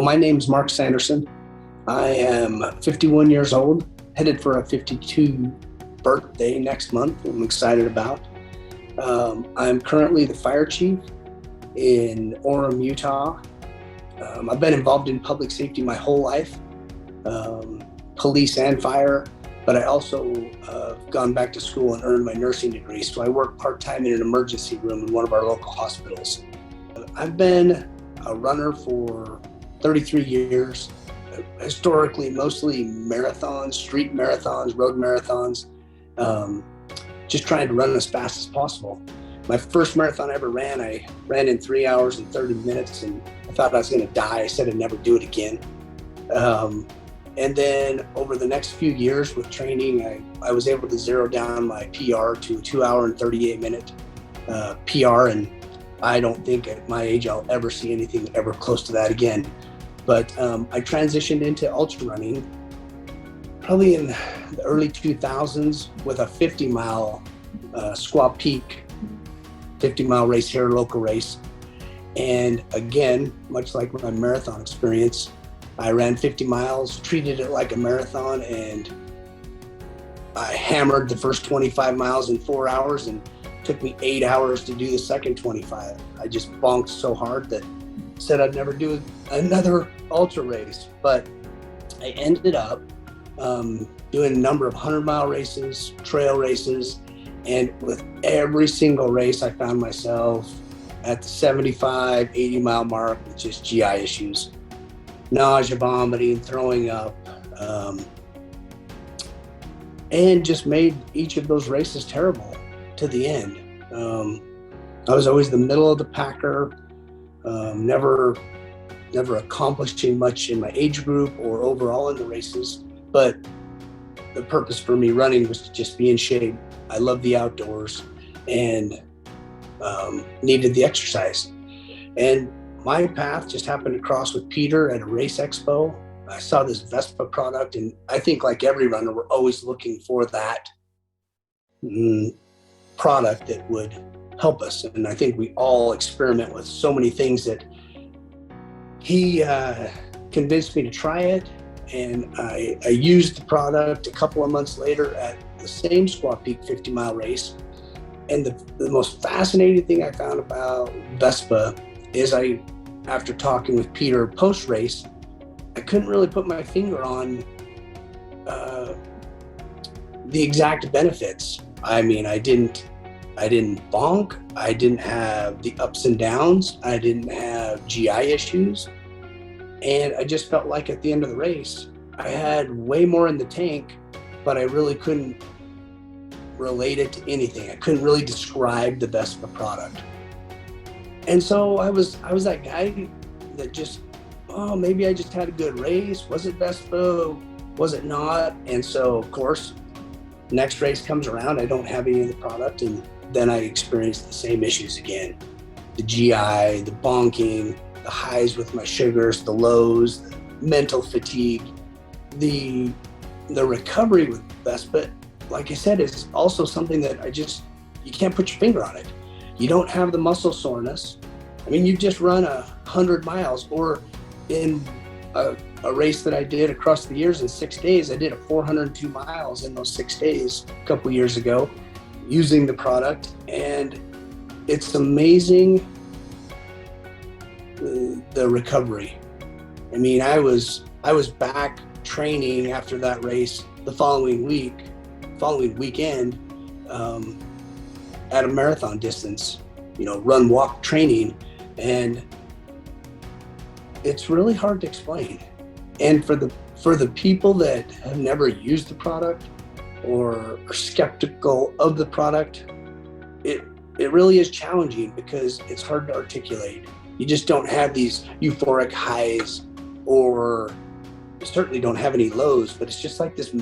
Well, my name's Marc Sanderson. I am 51 years old, headed for a 52 birthday next month. I'm excited about. I'm currently the fire chief in Orem, Utah. I've been involved in public safety my whole life, police and fire, but I also gone back to school and earned my nursing degree. So I work part-time in an emergency room in one of our local hospitals. I've been a runner for 33 years, historically mostly marathons, street marathons, road marathons, just trying to run as fast as possible. My first marathon I ever ran, I ran in 3 hours and 30 minutes, and I thought I was going to die. I said I'd never do it again. And then over the next few years with training, I was able to zero down my PR to a 2 hour and 38 minute PR. And I don't think at my age I'll ever see anything ever close to that again. But I transitioned into ultra running probably in the early 2000s with a 50-mile Squaw Peak 50-mile race here, local race. And again, much like my marathon experience, I ran 50 miles, treated it like a marathon, and I hammered the first 25 miles in 4 hours, and it took me 8 hours to do the second 25. I just bonked so hard that said I'd never do another ultra race, but I ended up doing a number of 100-mile races, trail races, and with every single race, I found myself at the 75, 80-mile mark with just GI issues, nausea, vomiting, throwing up, and just made each of those races terrible to the end. I was always the middle of the packer, never accomplishing much in my age group or overall in the races, but the purpose for me running was to just be in shape. I love the outdoors and needed the exercise. And my path just happened to cross with Peter at a race expo. I saw this Vespa product, and I think like every runner, we're always looking for that product that would help us. And I think we all experiment with so many things that he convinced me to try it. And I used the product a couple of months later at the same Squaw Peak 50-mile race. And the most fascinating thing I found about Vespa is after talking with Peter post-race, I couldn't really put my finger on the exact benefits. I mean, I didn't bonk, I didn't have the ups and downs, I didn't have GI issues, and I just felt like at the end of the race, I had way more in the tank, but I really couldn't relate it to anything. I couldn't really describe the Vespa product. And so I was that guy that just, maybe I just had a good race. Was it Vespa? Was it not? And so, of course, next race comes around, I don't have any of the product, and then I experienced the same issues again. The GI, the bonking, the highs with my sugars, the lows, the mental fatigue, the recovery with Vespa, like I said, is also something that you can't put your finger on it. You don't have the muscle soreness. I mean, you've just run 100 miles, or in a race that I did across the years in 6 days, I did 402 miles in those 6 days a couple years ago using the product. And it's amazing the recovery. I mean, I was back training after that race the following weekend at a marathon distance, run, walk training. And it's really hard to explain. And for the people that have never used the product or are skeptical of the product, it really is challenging because it's hard to articulate. You just don't have these euphoric highs, or you certainly don't have any lows, but it's just like this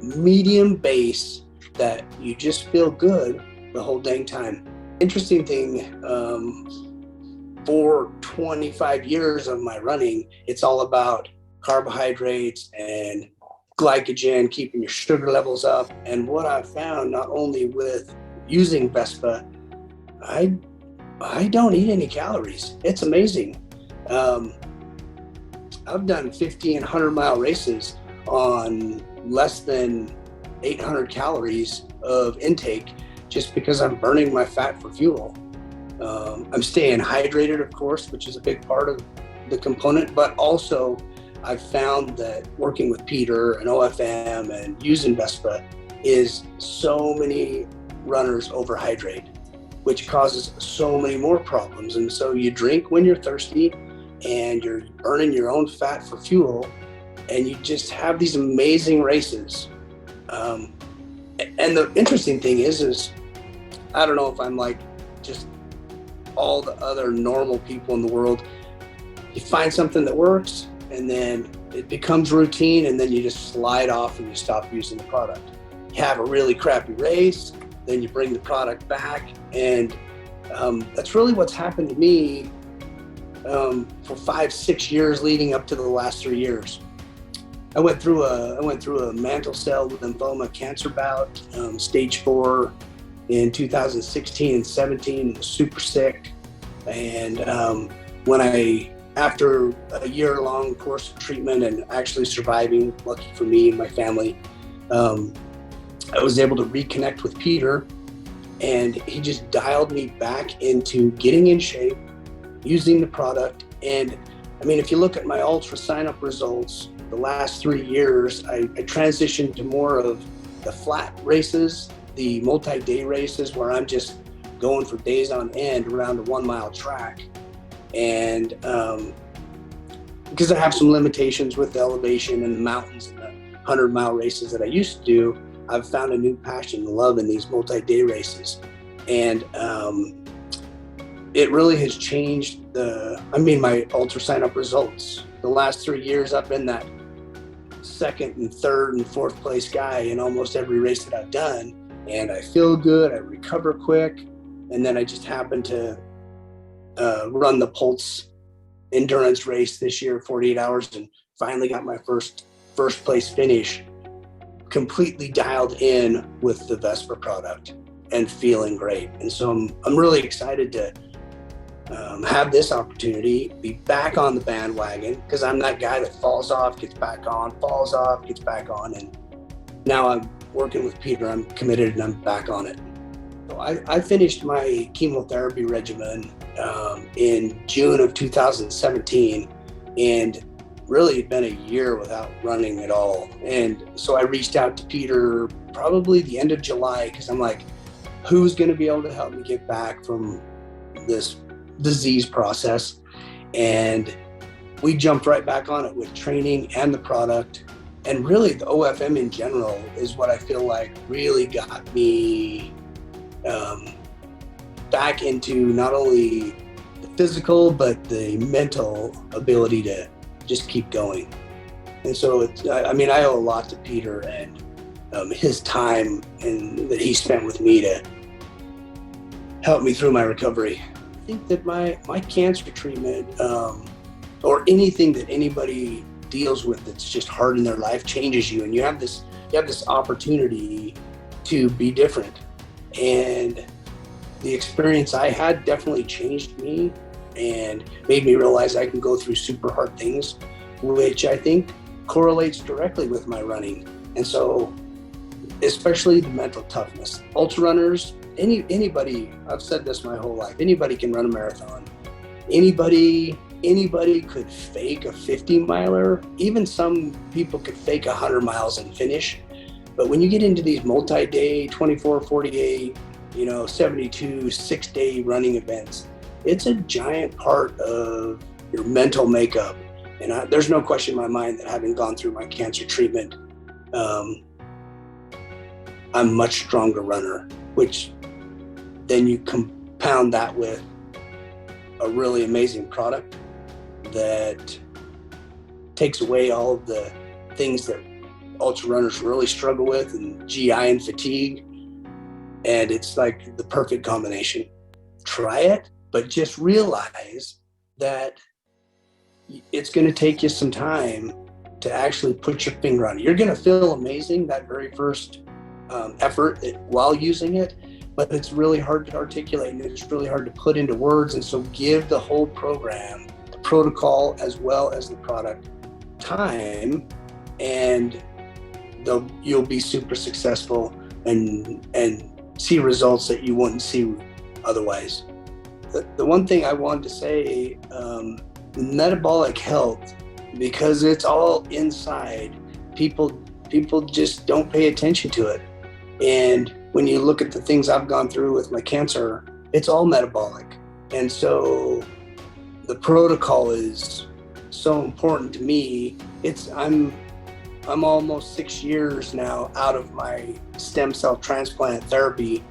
medium base that you just feel good the whole dang time. Interesting thing, for 25 years of my running, it's all about carbohydrates and glycogen, keeping your sugar levels up. And what I've found, not only with using Vespa, I don't eat any calories. It's amazing. I've done 50 and 100-mile races on less than 800 calories of intake, just because I'm burning my fat for fuel. I'm staying hydrated, of course, which is a big part of the component, but also I've found that working with Peter and OFM and using Vespa is so many runners overhydrate, which causes so many more problems. And so you drink when you're thirsty and you're burning your own fat for fuel, and you just have these amazing races. And the interesting thing is I don't know if I'm like just all the other normal people in the world. You find something that works and then it becomes routine, and then you just slide off and you stop using the product. You have a really crappy race, then you bring the product back, and that's really what's happened to me for 5-6 years leading up to the last 3 years. I went through a mantle cell lymphoma cancer bout, stage 4 in 2016 and 17, was super sick. And after a year-long course of treatment and actually surviving, lucky for me and my family, I was able to reconnect with Peter, and he just dialed me back into getting in shape, using the product. And I mean, if you look at my ultra sign-up results, the last 3 years, I transitioned to more of the flat races, the multi-day races where I'm just going for days on end around a 1-mile track. And because I have some limitations with the elevation and the mountains and the 100-mile races that I used to do, I've found a new passion and love in these multi-day races. And it really has changed my ultra sign-up results. The last 3 years, I've been that second and third and fourth place guy in almost every race that I've done. And I feel good, I recover quick. And then I just happened to run the Pulse endurance race this year, 48 hours, and finally got my first place finish, completely dialed in with the Vespa product and feeling great. And so I'm really excited to have this opportunity, be back on the bandwagon, because I'm that guy that falls off, gets back on, falls off, gets back on. And now I'm working with Peter, I'm committed and I'm back on it. So I finished my chemotherapy regimen in June of 2017, and really been a year without running at all. And so I reached out to Peter probably the end of July, because I'm like, who's going to be able to help me get back from this disease process? And we jumped right back on it with training and the product. And really the OFM in general is what I feel like really got me back into not only the physical, but the mental ability to just keep going. And so I owe a lot to Peter and his time and that he spent with me to help me through my recovery. I think that my cancer treatment, or anything that anybody deals with that's just hard in their life, changes you, and you have this opportunity to be different. And the experience I had definitely changed me and made me realize I can go through super hard things, which I think correlates directly with my running. And so, especially the mental toughness. Ultra runners, anybody, I've said this my whole life, anybody can run a marathon. Anybody could fake a 50-miler. Even some people could fake 100 miles and finish. But when you get into these multi-day, 24, 48, 72, 6-day running events, it's a giant part of your mental makeup. And there's no question in my mind that having gone through my cancer treatment, I'm a much stronger runner, which then you compound that with a really amazing product that takes away all of the things that ultra runners really struggle with, and GI and fatigue. And it's like the perfect combination. Try it, but just realize that it's going to take you some time to actually put your finger on it. You're going to feel amazing that very first effort while using it, but it's really hard to articulate and it's really hard to put into words. And so give the whole program, the protocol as well as the product, time, and you'll be super successful and see results that you wouldn't see otherwise. The one thing I wanted to say, metabolic health, because it's all inside, people just don't pay attention to it. And when you look at the things I've gone through with my cancer, it's all metabolic. And so the protocol is so important to me. I'm almost 6 years now out of my stem cell transplant therapy,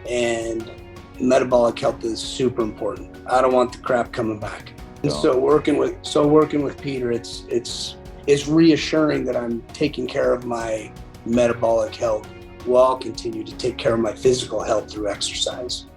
and metabolic health is super important. I don't want the crap coming back. And so working with Peter, it's reassuring that I'm taking care of my metabolic health while I'll continue to take care of my physical health through exercise.